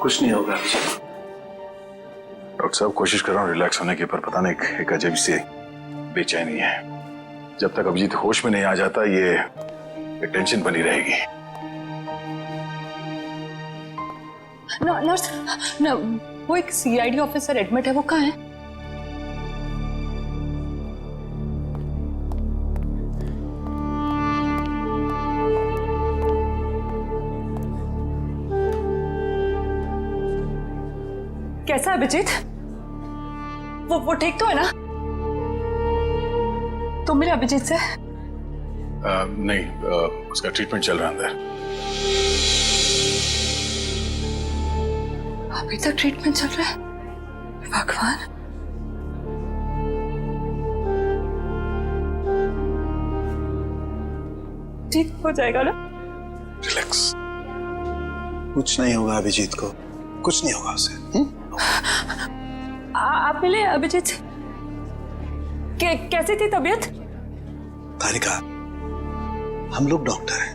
कुछ नहीं होगा अभिजीत। डॉक्टर साहब कोशिश कर रहा हूँ रिलैक्स होने की, पर पता नहीं एक अजीब सी बेचैनी है। जब तक अभिजीत होश में नहीं आ जाता ये टेंशन बनी रहेगी। नर्स, वो एक सीआईडी ऑफिसर एडमिट है, वो कहाँ है? कैसा है अभिजीत? वो ठीक तो है ना? तुम मिले अभिजीत से? नहीं, उसका ट्रीटमेंट चल रहा है अंदर। अभी तक ट्रीटमेंट चल रहा है? भगवान। ठीक हो जाएगा ना? रिलैक्स। कुछ नहीं होगा अभिजीत को, कुछ नहीं होगा उसे। आप मिले अभिजीत से? कैसी थी तबीयत? तारिका, हम लोग डॉक्टर हैं,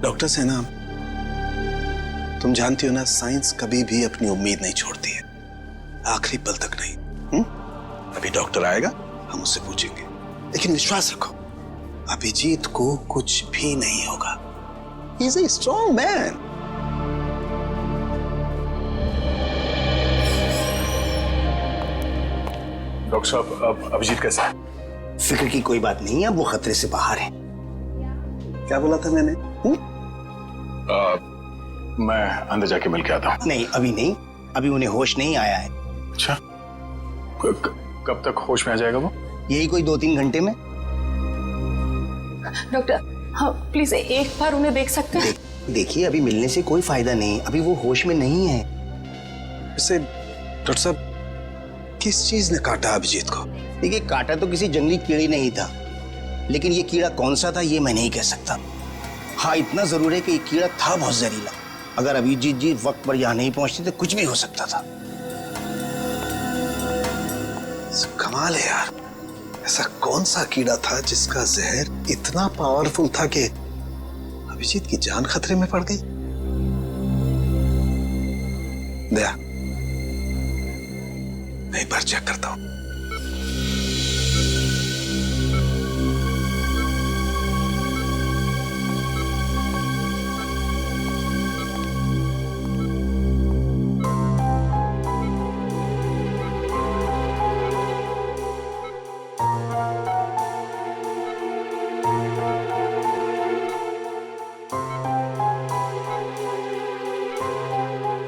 डॉक्टर से ना, तुम जानती हो ना, साइंस कभी भी अपनी उम्मीद नहीं छोड़ती है, आखिरी पल तक नहीं। अभी डॉक्टर आएगा, हम उससे पूछेंगे, लेकिन विश्वास रखो अभिजीत को कुछ भी नहीं होगा। He is a strong man. Doctor साहब अब अभिजीत कैसा है? फिक्र की कोई बात नहीं है, अब वो खतरे से बाहर है। क्या बोला था मैंने? मैं अंदर जाके मिल के आता हूँ। नहीं अभी नहीं, अभी उन्हें होश नहीं आया है। अच्छा, कब तक होश में आ जाएगा वो? यही कोई 2-3 घंटे में। डॉक्टर, हाँ प्लीज एक बार उन्हें देख सकते हैं? देखिए अभी मिलने से कोई फायदा नहीं, अभी वो होश में नहीं है। वैसे डॉक्टर साहब, किस चीज ने काटा अभिजीत को? देखिए काटा तो किसी जंगली कीड़े ने ही था, लेकिन ये कीड़ा कौन सा था ये मैं नहीं कह सकता। हाँ इतना जरूर है कि ये कीड़ा था बहुत जहरीला। अगर अभिजीत जी वक्त पर यहाँ नहीं पहुंचते तो कुछ भी हो सकता था। कमाल है यार, ऐसा कौन सा कीड़ा था जिसका जहर इतना पावरफुल था कि अभिजीत की जान खतरे में पड़ गई? दया, मैं एक बार चेक करता हूं।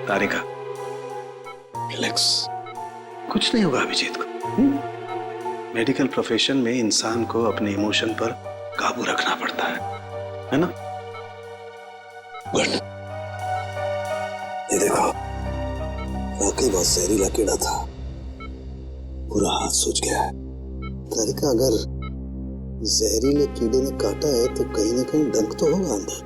तारिका, रिलैक्स, कुछ नहीं होगा अभिजीत को। मेडिकल प्रोफेशन में इंसान को अपने इमोशन पर काबू रखना पड़ता है ना? गुड। ये देखो, वाकई बहुत जहरीला कीड़ा था, पूरा हाथ सूज गया है। तारिका, अगर जहरीले कीड़े ने काटा है तो कहीं ना कहीं डंक तो होगा अंदर।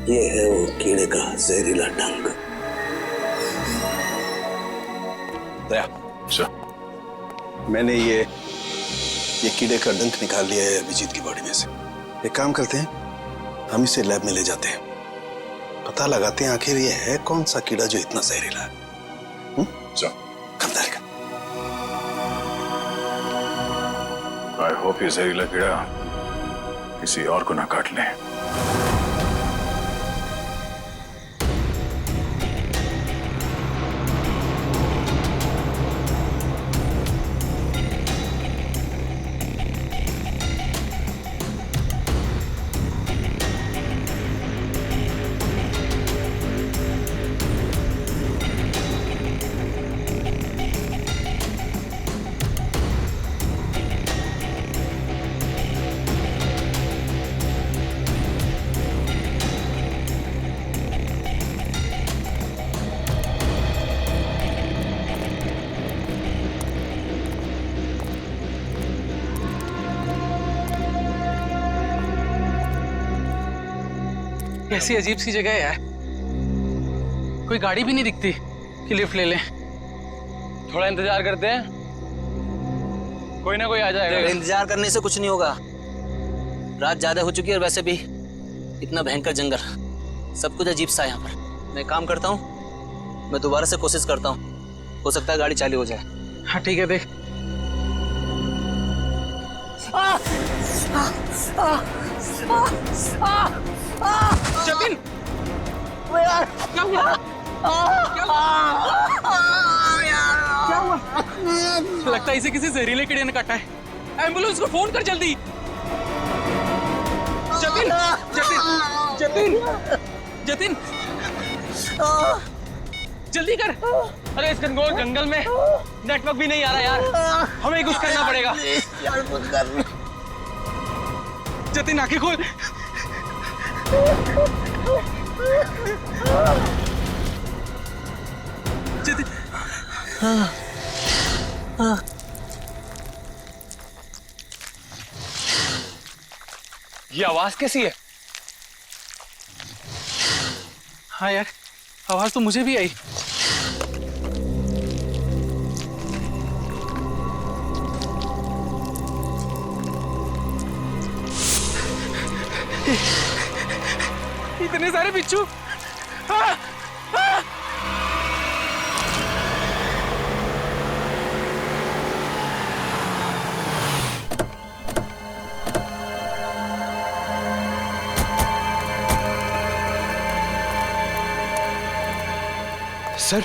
ये है वो कीड़े का जहरीला डंक। दया, मैंने ये कीड़े का डंक निकाल लिया है अभिजीत की बॉडी में से। एक काम करते हैं, हम इसे लैब में ले जाते हैं, पता लगाते हैं आखिर ये है कौन सा कीड़ा जो इतना जहरीला है। कमदारी का। आई होप ये जहरीला कीड़ा किसी और को ना काट ले। कैसी अजीब सी जगह है यार, कोई गाड़ी भी नहीं दिखती कि लिफ्ट ले लें। थोड़ा इंतजार करते हैं, कोई ना कोई आ जाएगा। इंतजार करने से कुछ नहीं होगा, रात ज्यादा हो चुकी है और वैसे भी इतना भयंकर जंगल, सब कुछ अजीब सा है यहाँ पर। मैं काम करता हूँ, मैं दोबारा से कोशिश करता हूँ, हो सकता है गाड़ी चालू हो जाए। हाँ ठीक है, देख। जतिन, क्या हुआ? क्या हुआ? लगता है इसे किसी जहरीले कीड़े ने काटा है। एम्बुलेंस को फोन कर जल्दी। जतिन, जतिन, जतिन, जतिन, जल्दी कर। अरे इस घनघोर जंगल में नेटवर्क भी नहीं आ रहा यार, हमें कुछ करना पड़ेगा। जतिन आंखें खोल। जतिन, ये आवाज कैसी है? हाँ यार, आवाज तो मुझे भी आई। इतने सारे बिच्छू। हाँ, हाँ। सर,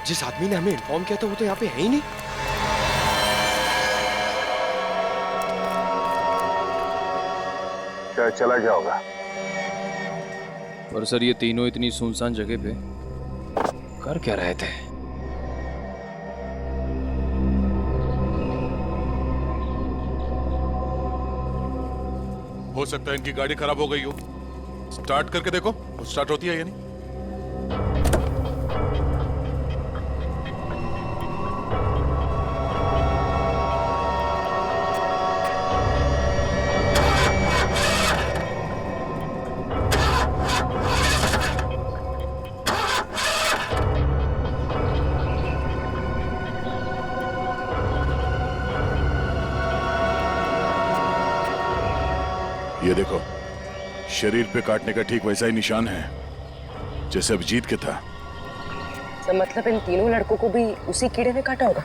जिस आदमी ने हमें इन्फॉर्म किया था वो तो यहाँ पे है ही नहीं। क्या चला गया होगा? और सर ये तीनों इतनी सुनसान जगह पे कर क्या रहे थे? हो सकता है इनकी गाड़ी खराब हो गई हो। स्टार्ट करके देखो, स्टार्ट होती है या नहीं। ये देखो, शरीर पे काटने का ठीक वैसा ही निशान है जैसे अभिजीत के था। तो मतलब इन तीनों लड़कों को भी उसी कीड़े ने काटा होगा।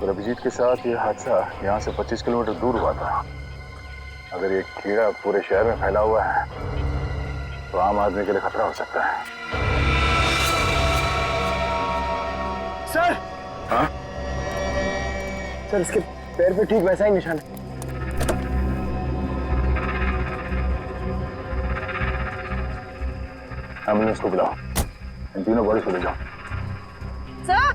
और अभिजीत के साथ ये हादसा यहाँ से 25 किलोमीटर दूर हुआ था। अगर ये कीड़ा पूरे शहर में फैला हुआ है तो आम आदमी के लिए खतरा हो सकता है। सर, हाँ? सर इसके पैर पे ठीक वैसा ही निशान है। एम्बुलेंस को बुलाओ, इन तीनों बॉडीज को ले जाओ। सर,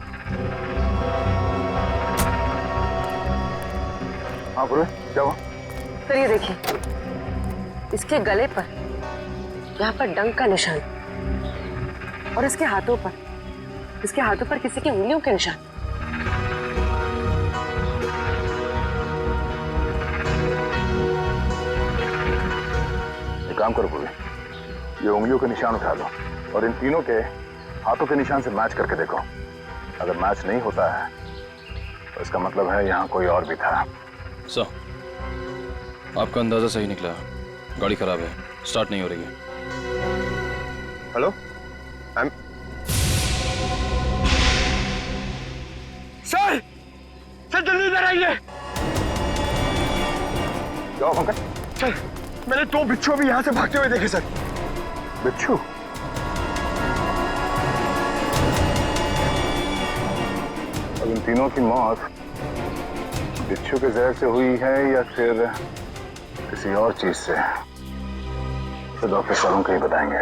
हाँ बोलो, क्या हुआ? सर ये देखिए, इसके गले पर यहाँ पर डंक का निशान और इसके हाथों पर किसी की उंगलियों के निशान। एक काम करो पूरे, ये उंगलियों के निशान उठा लो और इन तीनों के हाथों के निशान से मैच करके देखो। अगर मैच नहीं होता है तो इसका मतलब है यहाँ कोई और भी था। सर, आपका अंदाजा सही निकला, गाड़ी खराब है, स्टार्ट नहीं हो रही है। हेलो, सर, जल्दी इधर आइए। क्या हुआ पंकज? सर, मैंने 2 बिच्छू भी यहाँ से भागते हुए देखे सर। बिच्छू? अब इन तीनों की मौत बिच्छू के जहर से हुई है या फिर किसी और चीज से, तो डॉक्टर साहब को ही बताएंगे।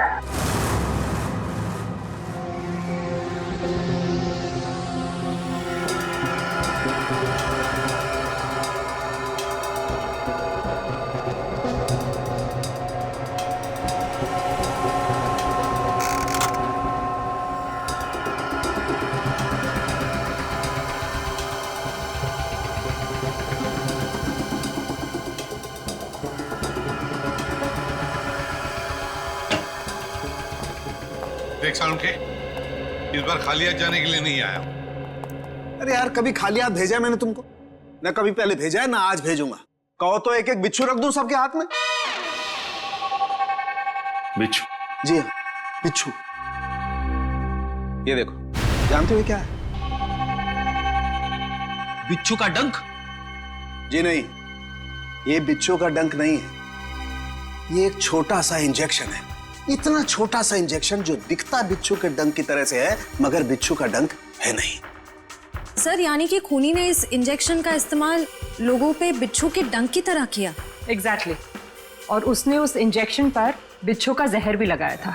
देख सालुंखे, इस बार खाली हाथ जाने के लिए नहीं आया हूं। अरे यार, कभी खाली हाथ भेजा है मैंने तुमको? ना कभी पहले भेजा है ना आज भेजूंगा। कहो तो एक एक बिच्छू रख दूं सबके हाथ में। बिच्छू? जी हाँ, बिच्छू। ये देखो, जानते हो क्या है? बिच्छू का डंक? जी नहीं, ये बिच्छू का डंक नहीं है। ये एक छोटा सा इंजेक्शन है। इतना छोटा सा इंजेक्शन जो दिखता बिच्छू के डंक की तरह से है, मगर बिच्छू का डंक है नहीं। सर, यानी कि खूनी ने इस इंजेक्शन का इस्तेमाल लोगों पे बिच्छू के डंक की तरह किया। एग्जैक्टली। और उसने उस इंजेक्शन पर बिच्छू का जहर भी लगाया था,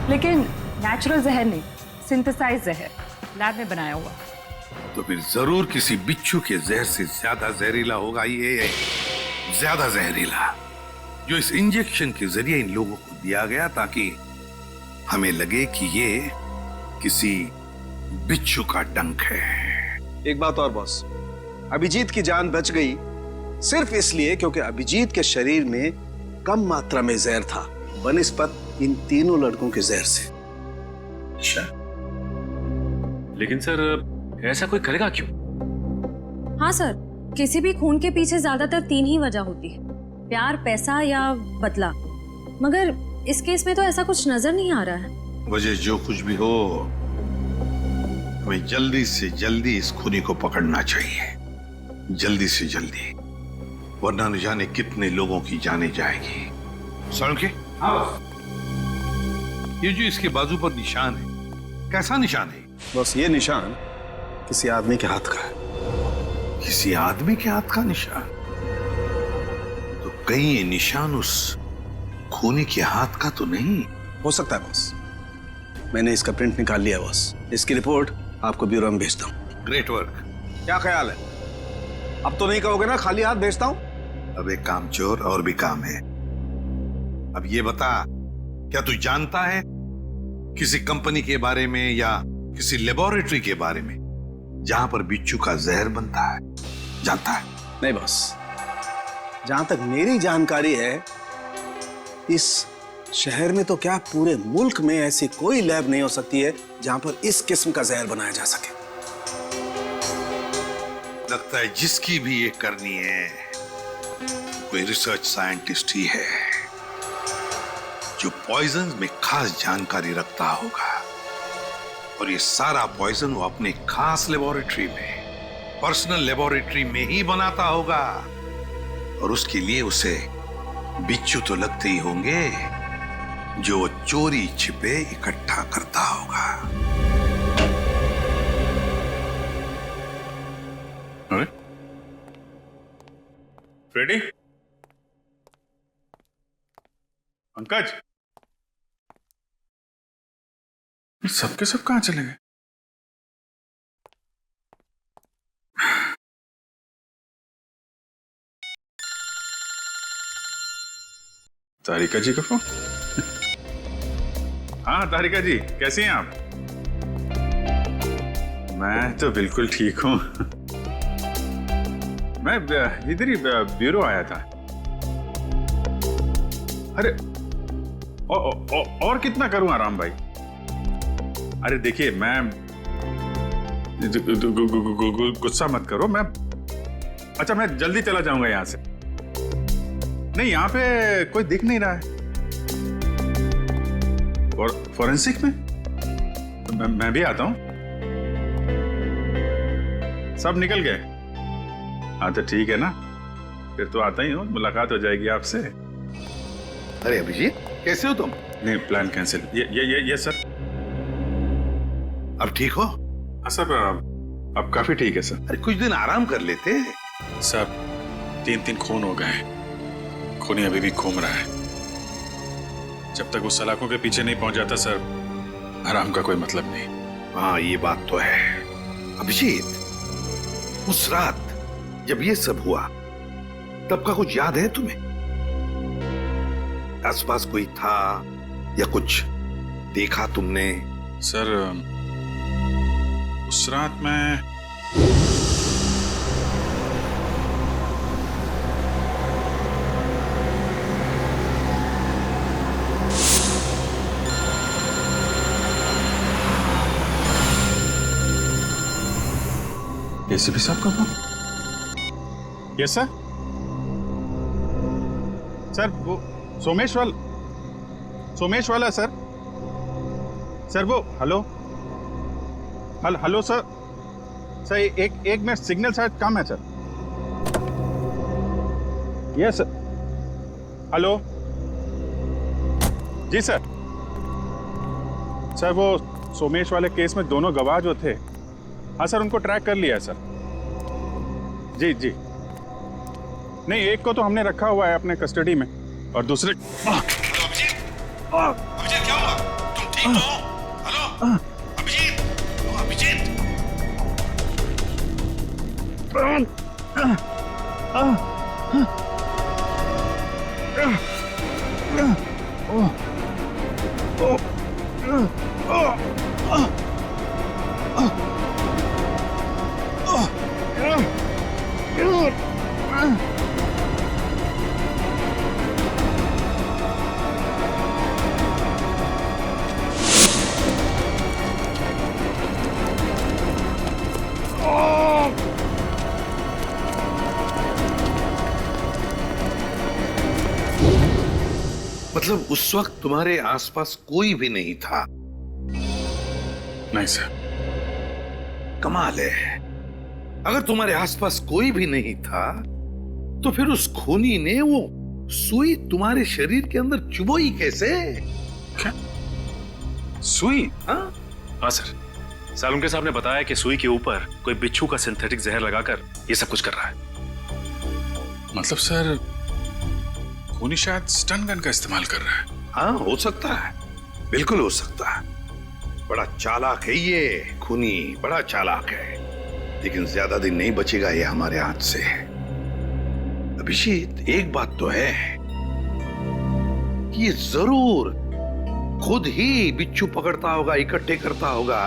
लेकिन नेचुरल जहर नहीं, सिंथेसाइज जहर, लैब में बनाया हुआ। तो फिर जरूर किसी बिच्छू के जहर से ज्यादा जहरीला होगा ये, ज्यादा जहरीला, जो इस इंजेक्शन के जरिए इन लोगों को दिया गया ताकि हमें लगे कि ये किसी बिच्छू का डंक है। एक बात और बॉस, अभिजीत की जान बच गई सिर्फ इसलिए क्योंकि अभिजीत के शरीर में कम मात्रा में जहर था बनिस्बत इन तीनों लड़कों के जहर से। अच्छा, लेकिन सर ऐसा कोई करेगा क्यों? हाँ सर, किसी भी खून के पीछे ज्यादातर 3 ही वजह होती है, प्यार, पैसा या बदला। मगर इस केस में तो ऐसा कुछ नजर नहीं आ रहा है। वजह जो कुछ भी हो, हमें जल्दी से जल्दी इस खूनी को पकड़ना चाहिए, जल्दी से जल्दी, वरना न जाने कितने लोगों की जाने जाएगी। सालुंखे, ये जो इसके बाजू पर निशान है, कैसा निशान है? बस ये निशान किसी आदमी के हाथ का है। किसी आदमी के हाथ का निशान? तो कहीं ये निशान उस खूनी के हाथ का तो नहीं हो सकता है बॉस। मैंने इसका प्रिंट निकाल लिया बॉस। इसकी रिपोर्ट आपको ब्यूरो में भेजता हूँ। Great work. क्या ख्याल है? अब तो नहीं कहोगे ना खाली हाथ भेजता हूँ? अब एक काम चोर और भी काम है। अब ये बता, क्या तू जानता है किसी कंपनी के बारे में या किसी लेबोरेटरी के बारे में जहां पर बिच्छू का जहर बनता है? जानता है? नहीं बॉस, जहां तक मेरी जानकारी है, इस शहर में तो क्या पूरे मुल्क में ऐसी कोई लैब नहीं हो सकती है जहां पर इस किस्म का जहर बनाया जा सके। लगता है जिसकी भी ये करनी है कोई रिसर्च साइंटिस्ट ही है जो पॉइजन में खास जानकारी रखता होगा, और ये सारा पॉइजन वो अपने खास लेबोरेटरी में, पर्सनल लेबोरेटरी में ही बनाता होगा, और उसके लिए उसे बिच्छू तो लगते ही होंगे जो वो चोरी छिपे इकट्ठा करता होगा। अरे फ्रेडी, पंकज, सबके सब कहां चले गए? तारिका जी का फोन। हाँ तारिका जी, कैसी हैं आप? मैं तो बिल्कुल ठीक हूं। मैं इधर ही ब्यूरो आया था। अरे और कितना करूं आराम भाई? अरे देखिए, मैं गुस्सा मत करो, मैं जल्दी चला जाऊंगा यहां से। नहीं, यहां पे कोई दिख नहीं रहा है। फॉरेंसिक में मैं भी आता हूं। सब निकल गए? हाँ तो ठीक है ना, फिर तो आता ही हूं, मुलाकात हो जाएगी आपसे। अरे अभिजीत, कैसे हो तुम? नहीं, प्लान कैंसिल। ये सर। अब ठीक हो? हाँ सर, अब काफी ठीक है सर। अरे कुछ दिन आराम कर लेते। सर 3 खून हो गए, खूनी अभी भी घूम रहा है। जब तक वो सलाखों के पीछे नहीं पहुंच जाता सर, आराम का कोई मतलब नहीं। हाँ ये बात तो है। अभिजीत, उस रात जब ये सब हुआ तब का कुछ याद है तुम्हें? आसपास कोई था या कुछ देखा तुमने? सर उस रात मैं एसीपी साहब का फोन? Yes sir. सर वो सोमेश वाला सर। सर वो हेलो हेलो सर। सर एक मिनट, सिग्नल शायद कम है सर। Yes sir. हेलो जी सर। सर वो सोमेश वाले केस में दोनों गवाह जो थे, हाँ सर, उनको ट्रैक कर लिया है सर। जी जी। नहीं, एक को तो हमने रखा हुआ है अपने कस्टडी में और दूसरे। अभिजीत क्या हुआ? तुम ठीक हो? हेलो अभिजीत, अभिजीत। मतलब उस वक्त तुम्हारे आसपास कोई भी नहीं था? नहीं सर। कमाल है, अगर तुम्हारे आसपास कोई भी नहीं था तो फिर उस खूनी ने वो सुई तुम्हारे शरीर के अंदर चुभोई कैसे? क्या सुई? हाँ सर, सालुंके साहब ने बताया कि सुई के ऊपर कोई बिच्छू का सिंथेटिक जहर लगाकर ये सब कुछ कर रहा है। मतलब सर खूनी शायद स्टन गन का इस्तेमाल कर रहा है। हाँ हो सकता है, बिल्कुल हो सकता है। बड़ा चालाक है ये खूनी, बड़ा चालाक है, लेकिन ज्यादा दिन नहीं बचेगा ये हमारे हाथ से। अभिजीत एक बात तो है कि ये जरूर खुद ही बिच्छू पकड़ता होगा, इकट्ठे करता होगा,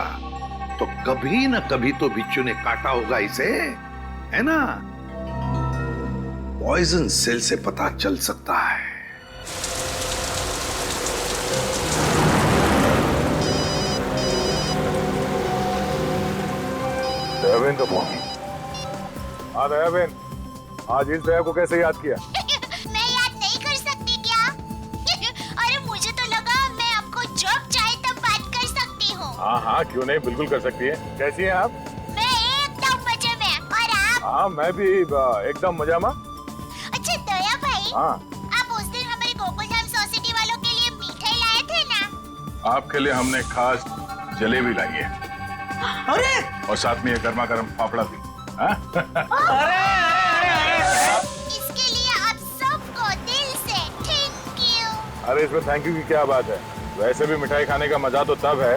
तो कभी ना कभी तो बिच्छू ने काटा होगा इसे, है ना? पॉइजन सेल से पता चल सकता है। दयाबेन का फोन। हाँ दयाबेन, आज इस दया को कैसे याद किया? मैं याद नहीं कर सकती क्या? अरे मुझे तो लगा मैं आपको जब चाहे तब बात कर सकती हूँ। हाँ हाँ क्यों नहीं, बिल्कुल कर सकती है। कैसी हैं आप? मैं एकदम मजे में, और आप? हाँ मैं भी एकदम मजा में। अच्छा दया भाई, हाँ आप उस दिन हमारे गोकुलधाम सोसाइटी वालों के लिए मिठाई लाए थे ना? आपके लिए हमने खास जलेबी लाई है। अरे और साथ में ये गर्मा गर्म फाफड़ा भी। इसके लिए आप सबको दिल से थैंक यू। अरे इसमें थैंक यू की क्या बात है? वैसे भी मिठाई खाने का मजा तो तब है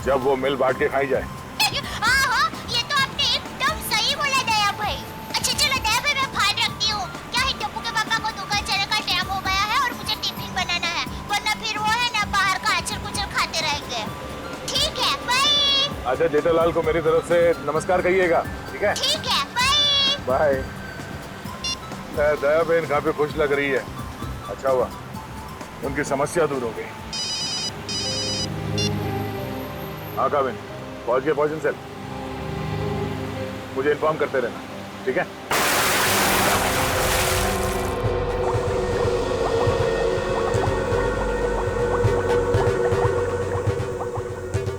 जब वो मिल बांट के खाई जाए। हाँ, ये तो आपने एकदम सही बोला दया भाई। अच्छा चलो दया भाई, मैं फोन रखती हूँ। क्या है, टप्पू के पापा को दुकान चलने का टाइम हो गया है और मुझे टिफिन बनाना है, वरना फिर वो है ना बाहर का अचर कुचर खाते रहेंगे। ठीक है, बाय। अच्छा जेठालाल को मेरी तरफ से नमस्कार कहिएगा, ठीक है? ठीक है, बाय। बाय। दया बहन काफी खुश लग रही है। अच्छा हुआ उनकी समस्या दूर हो गई। हाँ काबिन, पहुंच गए पॉइजन सेल। मुझे इन्फॉर्म करते रहना, ठीक है?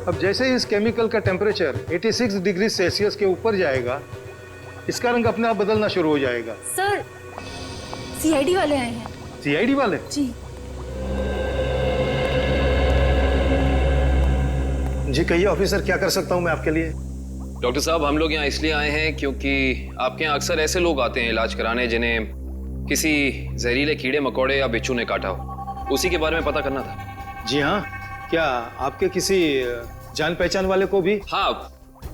अब जैसे ही इस केमिकल का टेम्परेचर 86 डिग्री सेल्सियस के ऊपर जाएगा, इसका रंग अपने आप बदलना शुरू हो जाएगा। सर सीआईडी वाले आए हैं। सीआईडी वाले? जी जी कहिए ऑफिसर, क्या कर सकता हूं मैं आपके लिए? डॉक्टर साहब, हम लोग यहाँ इसलिए आए हैं क्योंकि आपके यहाँ अक्सर ऐसे लोग आते हैं इलाज कराने जिन्हें किसी जहरीले कीड़े मकोड़े या बिच्छू ने काटा हो। उसी के बारे में पता करना था। जी हाँ, क्या आपके किसी जान पहचान वाले को भी? हाँ,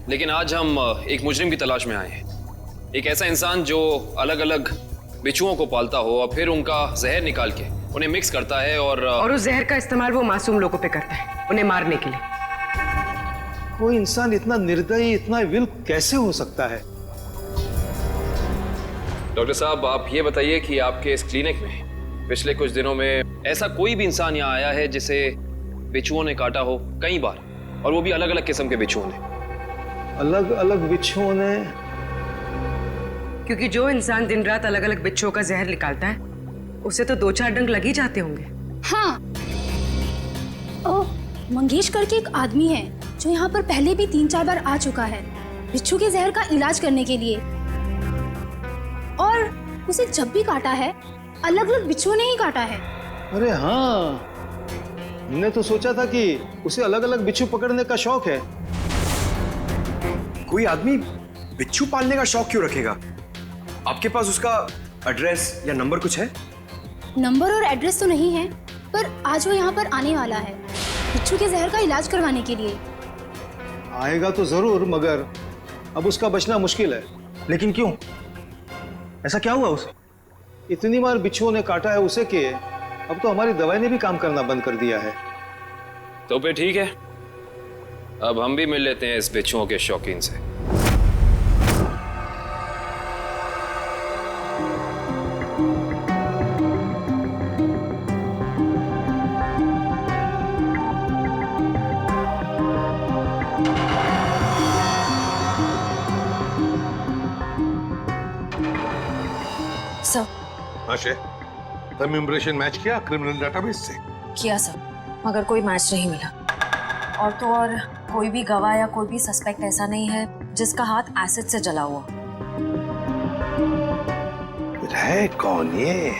लेकिन आज हम एक मुजरिम की तलाश में आए हैं। एक ऐसा इंसान जो अलग अलग बिच्छुओं को पालता हो और फिर उनका जहर निकाल के उन्हें मिक्स करता है और उस जहर का इस्तेमाल वो मासूम लोगों पे करता है, उन्हें मारने के लिए। वो इंसान इतना निर्दयी, इतना विल कैसे हो सकता है? डॉक्टर साहब, आप ये बताइए कि आपके इस क्लिनिक में पिछले कुछ दिनों में ऐसा कोई भी इंसान यहाँ आया है जिसे बिच्छुओं ने काटा हो कई बार, और वो भी अलग अलग किस्म के बिच्छुओं ने? अलग अलग बिच्छुओं ने? क्योंकि जो इंसान दिन रात अलग अलग बिच्छुओं का जहर निकालता है उसे तो 2-4 डंक लग ही जाते होंगे। हाँ, ओ मंगेश करके एक आदमी है जो यहाँ पर पहले भी 3-4 बार आ चुका है बिच्छू के जहर का इलाज करने के लिए, और उसे जब भी काटा है अलग अलग बिच्छुओं ने ही काटा है। अरे हाँ, हमने तो सोचा था कि उसे अलग अलग बिच्छू पकड़ने का शौक है। कोई आदमी बिच्छू पालने का शौक क्यों रखेगा? आपके पास उसका एड्रेस या नंबर कुछ है? नंबर और एड्रेस तो नहीं है, पर आज वो यहाँ पर आने वाला है बिच्छू के जहर का इलाज करवाने के लिए। आएगा तो जरूर, मगर अब उसका बचना मुश्किल है। लेकिन क्यों? ऐसा क्या हुआ उसे? इतनी बार बिच्छुओं ने काटा है उसे कि अब तो हमारी दवाई ने भी काम करना बंद कर दिया है। तो फिर ठीक है, अब हम भी मिल लेते हैं इस बिच्छुओं के शौकीन से। सर। आशे, तुम इम्प्रेशन मैच किया क्रिमिनल डेटाबेस से? किया सर, मगर कोई मैच नहीं मिला। और तो और कोई भी गवाह या कोई भी सस्पेक्ट ऐसा नहीं है जिसका हाथ एसिड से जला हुआ। है कौन ये?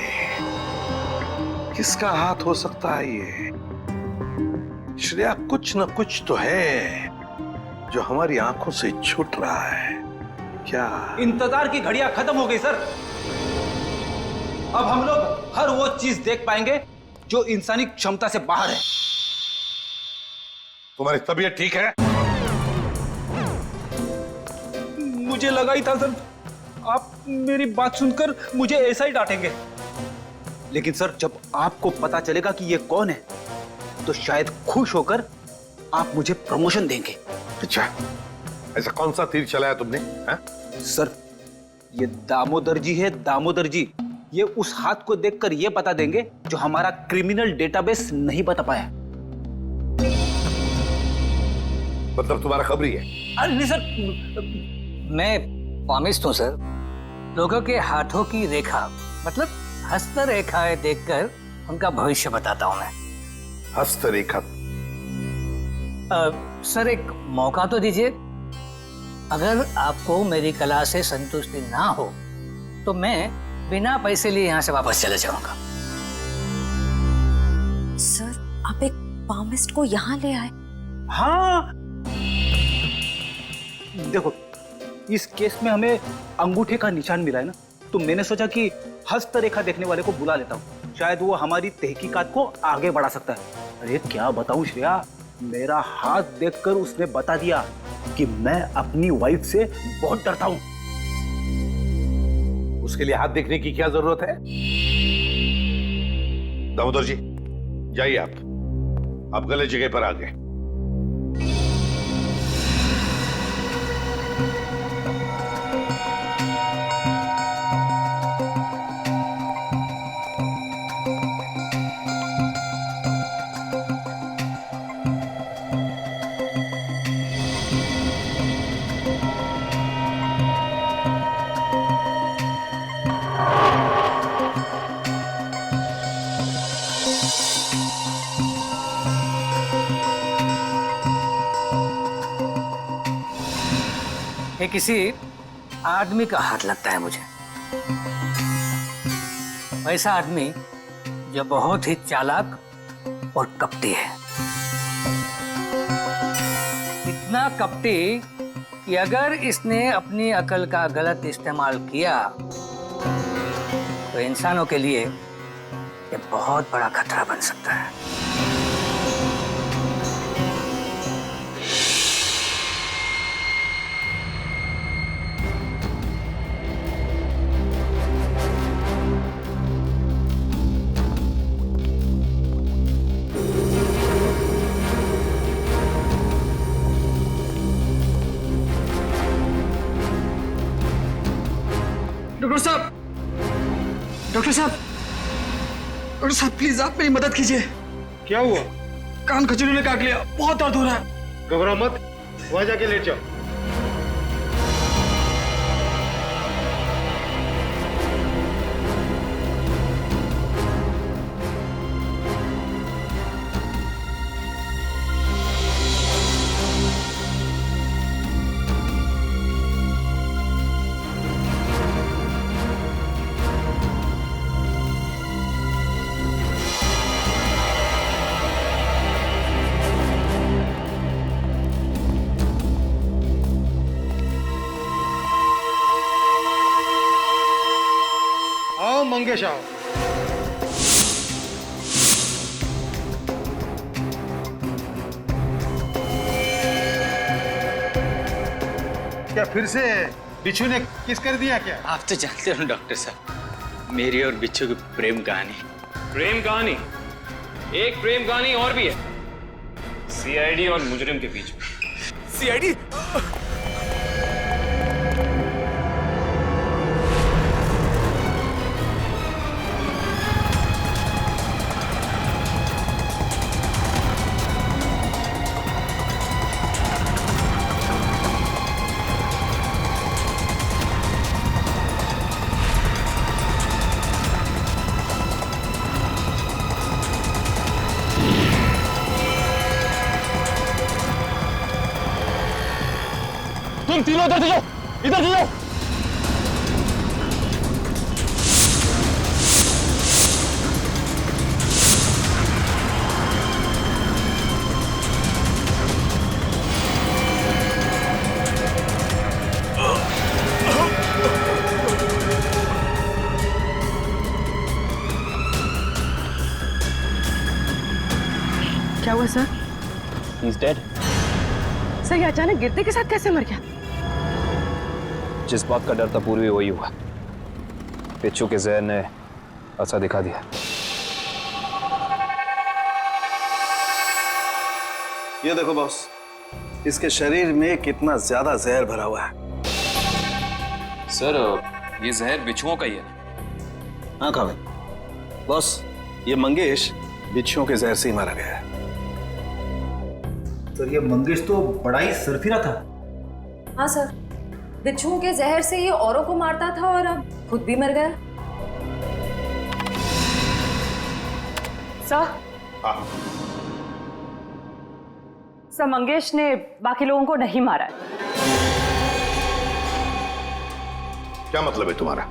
किसका हाथ हो सकता है ये? श्रेया, कुछ न कुछ तो है जो हमारी आंखों से छूट रहा है। क्या इंतजार की घड़ियां खत्म हो गई सर। अब हम लोग हर वो चीज देख पाएंगे जो इंसानी क्षमता से बाहर है। तुम्हारी तबीयत ठीक है? मुझे लगा ही था सर, आप मेरी बात सुनकर मुझे ऐसा ही डांटेंगे। लेकिन सर, जब आपको पता चलेगा कि ये कौन है तो शायद खुश होकर आप मुझे प्रमोशन देंगे। अच्छा, ऐसा कौन सा तीर चलाया तुमने? हा? सर, ये दामोदर जी है, दामोदर जी। ये उस हाथ को देखकर ये बता देंगे जो हमारा क्रिमिनल डेटाबेस नहीं बता पाया। मतलब तुम्हारा खबरी है? नहीं सर, मैं पामिस्ट हूँ सर। लोगों के हाथों की रेखा मतलब हस्तरेखाएं देखकर उनका भविष्य बताता हूँ मैं। हस्तरेखा? सर, एक मौका तो दीजिए। अगर आपको मेरी कला से संतुष्टि ना हो तो मैं बिना पैसे लिए यहाँ से वापस चले जाऊंगा। सर, आप एक पामिस्ट को यहाँ ले आए? हाँ, देखो, इस केस में हमें अंगूठे का निशान मिला है ना, तो मैंने सोचा कि हस्तरेखा देखने वाले को बुला लेता हूँ, शायद वो हमारी तहकीकात को आगे बढ़ा सकता है। अरे क्या बताऊं श्रेया, मेरा हाथ देखकर उसने बता दिया कि मैं अपनी वाइफ से बहुत डरता हूं। उसके लिए हाथ देखने की क्या जरूरत है? दामोदर जी, जाइए आप गलत जगह पर आ गए। ये किसी आदमी का हाथ लगता है मुझे। वैसा आदमी जो बहुत ही चालाक और कपटी है। इतना कपटी कि अगर इसने अपनी अकल का गलत इस्तेमाल किया तो इंसानों के लिए ये बहुत बड़ा खतरा बन सकता है। डॉक्टर साहब प्लीज आप मेरी मदद कीजिए। क्या हुआ? कान खजूरी ने काट लिया, बहुत दर्द हो रहा है। घबराओ मत, वहां जाके लेट जाओ। मंगेश आओ। क्या फिर से बिच्छू ने किस कर दिया क्या? आप तो जानते हो डॉक्टर साहब, मेरी और बिच्छू की प्रेम कहानी। प्रेम कहानी? एक प्रेम कहानी और भी है, सीआईडी और मुजरिम के बीच में। सीआईडी? तुम तीनों इधर से जाओ, इधर से जाओ। क्या हुआ सर? He's dead. सर ये अचानक गिरते के साथ कैसे मर गया? जिस बात का डर था पूर्वी वही हुआ। बिच्छू के जहर ने असर दिखा दिया। ये देखो बॉस, इसके शरीर में कितना ज्यादा जहर भरा हुआ है। सर ये जहर बिच्छुओं का ही है। हाँ काबिल बॉस, ये मंगेश बिच्छुओं के जहर से ही मारा गया है। तो ये मंगेश तो बड़ा ही सरफिरा था। हाँ सर, बिच्छुओं के जहर से ये औरों को मारता था और अब खुद भी मर गया। सर, सर मंगेश ने बाकी लोगों को नहीं मारा है। क्या मतलब है तुम्हारा?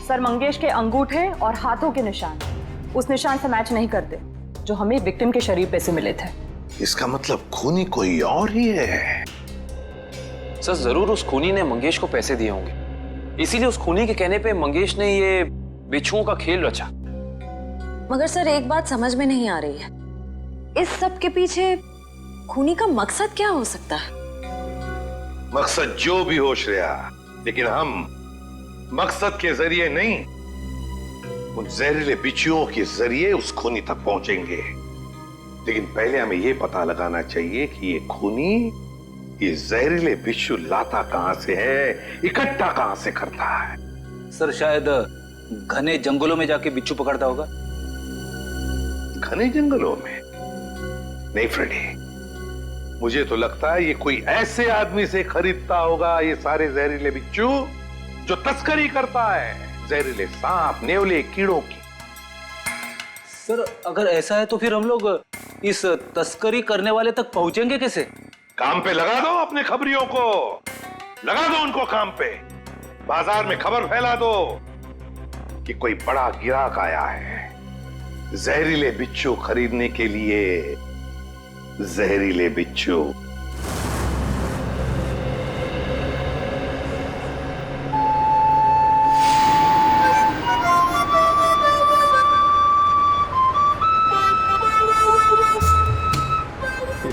सर मंगेश के अंगूठे और हाथों के निशान उस निशान से मैच नहीं करते जो हमें विक्टिम के शरीर पे से मिले थे। इसका मतलब खूनी कोई और ही है। सर जरूर उस खूनी ने मंगेश को पैसे दिए होंगे, इसीलिए उस खूनी के कहने पे मंगेश ने ये बिच्छुओं का खेल रचा। मगर सर एक बात समझ में नहीं आ रही है, इस सब के पीछे खूनी का मकसद क्या हो सकता है? मकसद जो भी हो श्रेया, लेकिन हम मकसद के जरिए नहीं, उन जहरीले बिच्छुओं के जरिए उस खूनी तक पहुंचेंगे। लेकिन पहले हमें यह पता लगाना चाहिए कि ये खूनी ये जहरीले बिच्छू लाता कहां से है, इकट्ठा कहां से करता है। सर शायद घने जंगलों में जाके बिच्छू पकड़ता होगा। घने जंगलों में? नहीं फ्रेडी, मुझे तो लगता है ये कोई ऐसे आदमी से खरीदता होगा ये सारे जहरीले बिच्छू जो तस्करी करता है, जहरीले सांप, नेवले, कीड़ों की। सर अगर ऐसा है तो फिर हम लोग इस तस्करी करने वाले तक पहुंचेंगे कैसे? काम पे लगा दो अपने खबरियों को, लगा दो उनको काम पे। बाजार में खबर फैला दो कि कोई बड़ा गिराक आया है जहरीले बिच्छू खरीदने के लिए। जहरीले बिच्छू।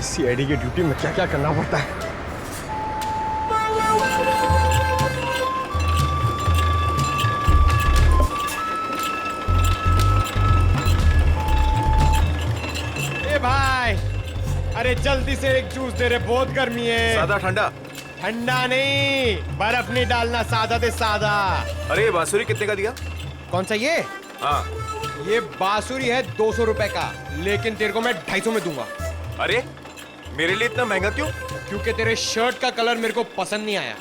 सीआईडी की ड्यूटी में क्या क्या करना पड़ता है। ए भाई, अरे जल्दी से एक जूस दे रहे, बहुत गर्मी है। सादा ठंडा? ठंडा नहीं, बर्फ नहीं डालना, सादा दे सादा। अरे बांसुरी कितने का दिया? कौन सा ये? हाँ ये बांसुरी है 200 रुपए का, लेकिन तेरे को मैं 250 में दूंगा। अरे मेरे लिए इतना महंगा क्यों? क्योंकि तेरे शर्ट का कलर मेरे को पसंद नहीं आया।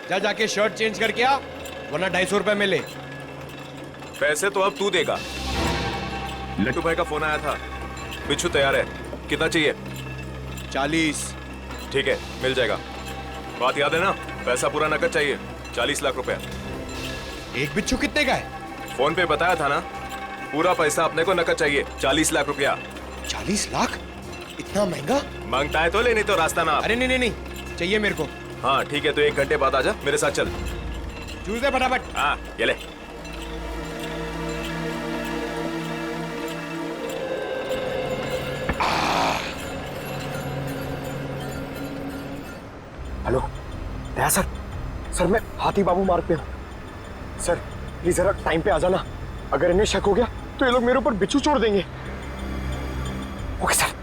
जा जाके शर्ट चेंज करके आ, वरना 250 रुपए में ले। पैसे तो अब तू देगा। लट्टू भाई का फोन आया था, बिच्छू तैयार है। कितना चाहिए? 40। ठीक है, मिल जाएगा। बात याद है ना, पैसा पूरा नकद चाहिए, 40 लाख रुपया। एक बिच्छू कितने का है? फोन पे बताया था ना, पूरा पैसा अपने को नकद चाहिए, 40 लाख रुपया। 40 लाख? इतना महंगा? मांगता है तो ले, नहीं तो रास्ता ना। अरे नहीं नहीं नहीं, चाहिए मेरे को। हाँ ठीक है, तो 1 घंटे बाद आजा, मेरे साथ चल। जूस दे फटाफट। हाँ ये ले। हेलो दया सर, सर मैं हाथी बाबू मार्ग पे हूँ सर, प्लीज जरा टाइम पे आ जाना। अगर इन्हें शक हो गया तो ये लोग मेरे ऊपर बिच्छू छोड़ देंगे। Okay sir.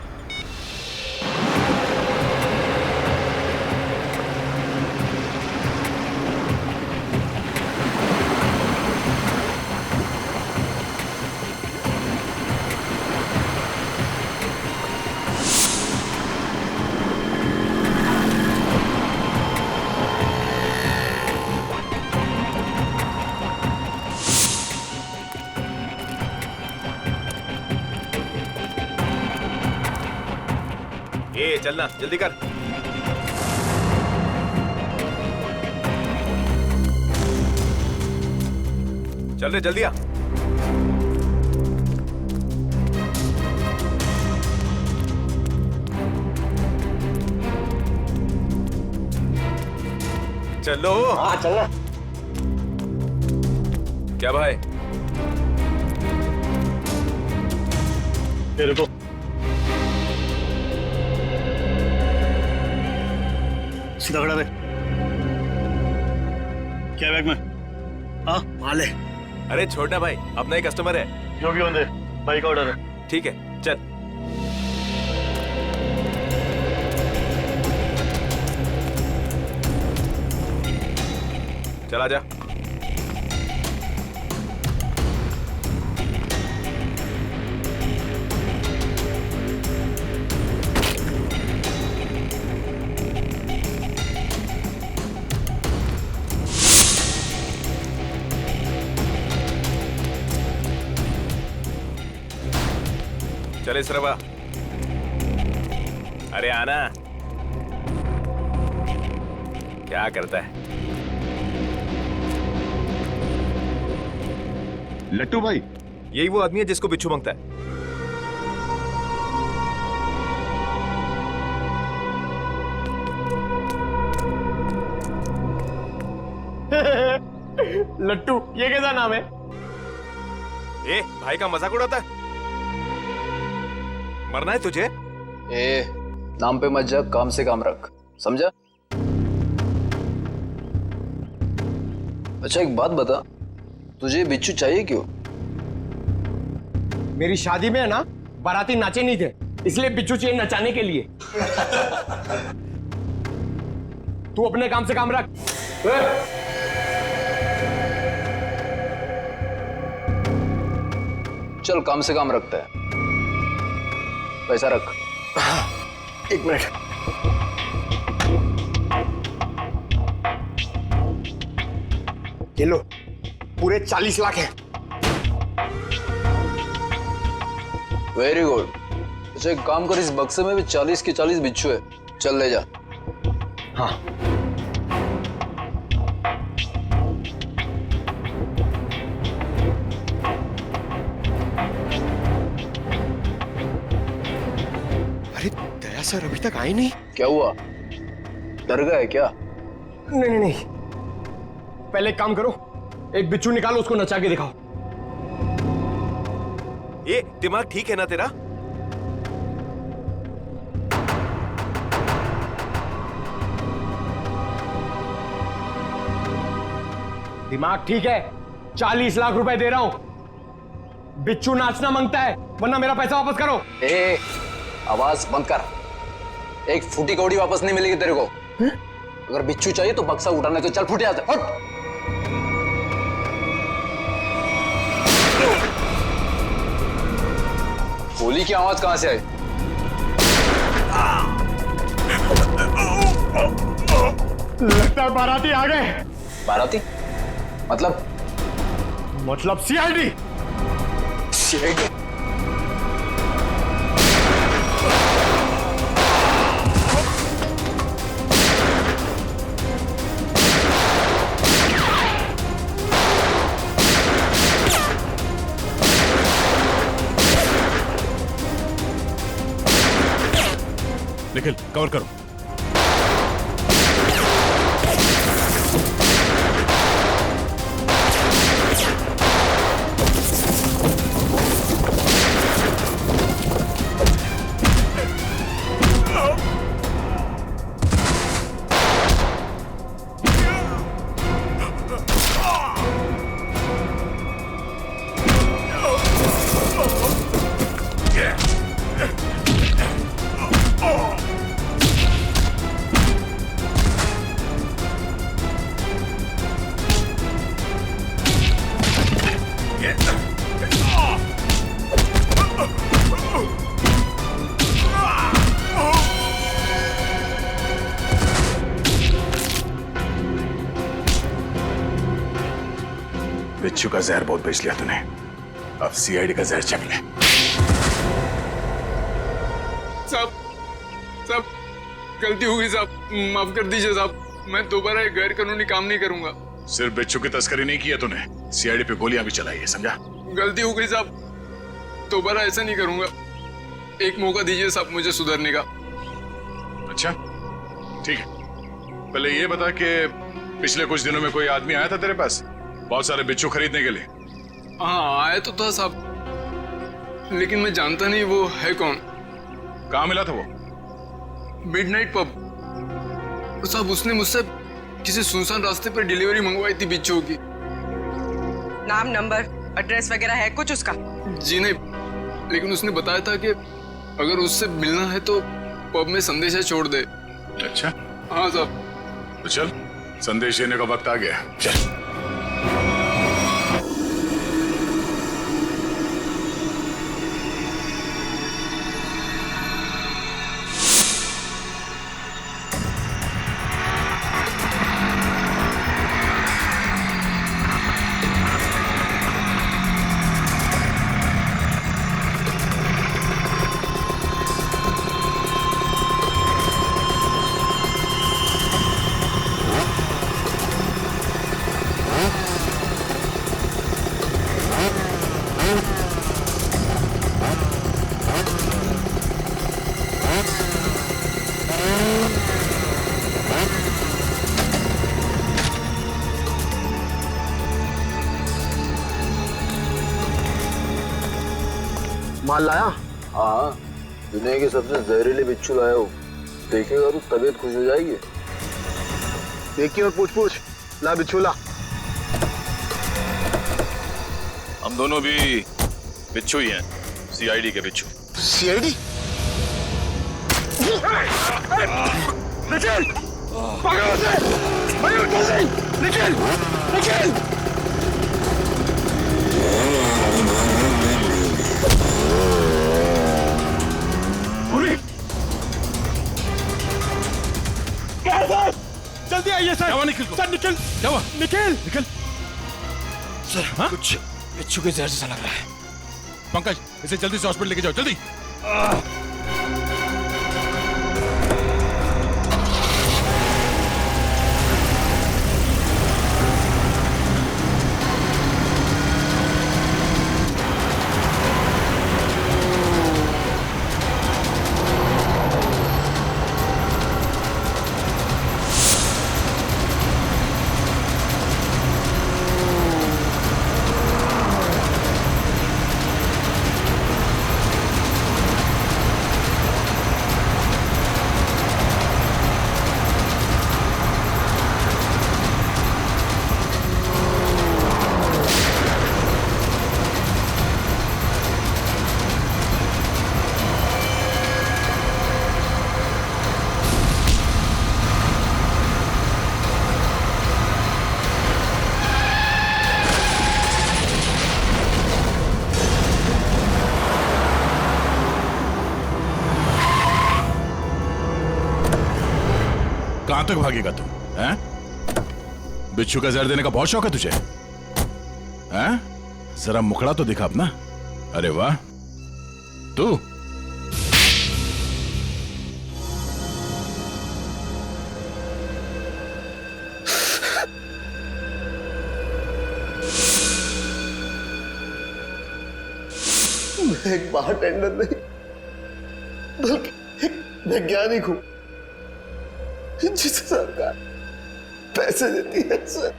ए चलना, जल्दी कर। चल रे जल्दी आ। चलो। हाँ चलना। क्या भाई? रुको। सीधा खड़ा रहे। क्या बैग में? हाँ माल है। अरे छोड़ना भाई, अपना ही कस्टमर है। जो भी होने, भाई का ऑर्डर है। ठीक है चल। चला जा। चले सरवा। अरे आना। क्या करता है लट्टू भाई? यही वो आदमी है जिसको बिच्छू मांगता है। लट्टू, ये कैसा नाम है? ए भाई का मजाक उड़ाता है? मरना है तुझे? ए नाम पे मत जा, काम से काम रख, समझा? अच्छा एक बात बता, तुझे बिच्छू चाहिए क्यों? मेरी शादी में है ना, बाराती नाचे नहीं थे, इसलिए बिच्छू चाहिए नचाने के लिए। तू अपने काम से काम रख। चल काम से काम रखता है, पैसा रख। एक मिनट। ये लो, पूरे 40 लाख है। Very good. अच्छा एक काम कर, इस बक्से में भी 40 के 40 बिच्छू है, चल ले जा। हाँ। अरे दया सर अभी तक आए नहीं। क्या हुआ, डर गए क्या? नहीं नहीं नहीं, पहले एक काम करो, एक बिच्छू निकालो, उसको नचा के दिखाओ। ये दिमाग ठीक है ना तेरा? दिमाग ठीक है, 40 लाख रुपए दे रहा हूं। बिच्छू नाचना मांगता है, वरना मेरा पैसा वापस करो। ए आवाज बंद कर, एक फूटी कौड़ी वापस नहीं मिलेगी तेरे को। अगर बिच्छू चाहिए तो बक्सा उठाने तो चल, फूटे आते हट। गोली की आवाज कहां से आई? लगता है बाराती आ गए। बाराती? मतलब सीआईडी। सीआईडी? निखिल कवर करो। बिच्छू का जहर बहुत बेच लिया तूने, अब सीआईडी का जहर चख ले। साहब गलती हो गई साहब, माफ कर दीजिए साहब, मैं दोबारा एक गैर कानूनी काम नहीं करूंगा। सिर्फ बिच्छू की तस्करी नहीं किया तूने, सीआईडी पे गोलियां भी चलाई है, समझा? गलती हो गई साहब, दोबारा ऐसा नहीं करूंगा। एक मौका दीजिए साहब मुझे सुधरने का। अच्छा ठीक है, पहले ये बता कि पिछले कुछ दिनों में कोई आदमी आया था तेरे पास बहुत सारे बिच्छू खरीदने के लिए? हाँ आया तो था साहब, लेकिन मैं जानता नहीं वो है कौन। कहाँ मिला था वो? मिडनाइट पब साहब, उसने मुझसे किसी सुनसान रास्ते पर डिलीवरी मंगवाई थी बिच्छू की। नाम, नंबर, एड्रेस वगैरह है कुछ उसका? जी नहीं, लेकिन उसने बताया था कि अगर उससे मिलना है तो पब में संदेशा छोड़ दे। अच्छा हाँ साहब। तो चल, संदेश देने का वक्त आ गया, चल। माल लाया? हाँ, दुनिया के सबसे जहरीले बिच्छू लाया हूँ, देखेगा तो तबीयत खुश हो जाएगी। देखिए और पूछ ला बिच्छू ला। हम दोनों भी बिच्छू ही हैं, सीआईडी के बिच्छू। सीआईडी? निखिल! पकड़ो उसे! मयूर जल्दी! निखिल! निखिल! जल्दी आइए सर। क्या निखिल को? सर निखिल! क्या हुआ? निखिल! सर हाँ? कुछ बिच्छू के जहर जैसा लग रहा है। पंकज, इसे जल्दी से हॉस्पिटल लेके जाओ, जल्दी। कहां तक भागेगा तू? हैं? बिच्छू का जहर देने का बहुत शौक है तुझे? हैं? जरा मुखड़ा तो दिखा अपना। अरे वाह, तू मैं एक बारटेंडर नहीं बल्कि एक वैज्ञानिक हूं जिसे सरकार पैसे देती है सर।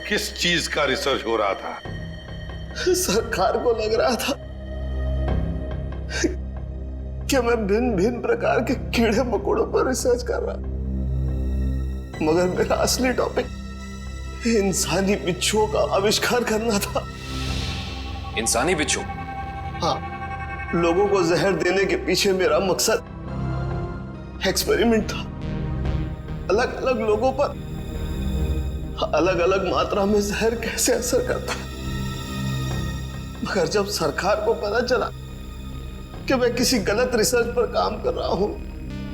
किस चीज का रिसर्च हो रहा था? सरकार को लग रहा था कि मैं भिन्न भिन्न प्रकार के कीड़े मकोड़ों पर रिसर्च कर रहा, मगर मेरा असली टॉपिक इंसानी बिच्छुओं का आविष्कार करना था। इंसानी बिच्छू? हाँ, लोगों को जहर देने के पीछे मेरा मकसद एक्सपेरिमेंट था। अलग अलग लोगों पर अलग अलग मात्रा में जहर कैसे असर करता है। मगर जब सरकार को पता चला कि मैं किसी गलत रिसर्च पर काम कर रहा हूं,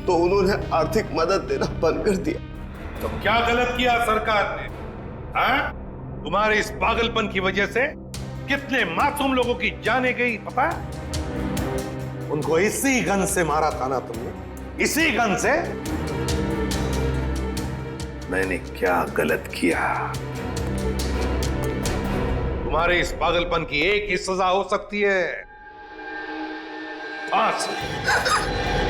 तो उन्होंने आर्थिक मदद देना बंद कर दिया। तो क्या गलत किया सरकार ने? हाँ? तुम्हारे इस पागलपन की वजह से कितने मासूम लोगों की जाने गई पता है? उनको इसी गन से मारा था ना तुमने, इसी गन से। मैंने क्या गलत किया? तुम्हारे इस पागलपन की एक ही सजा हो सकती है, फांसी।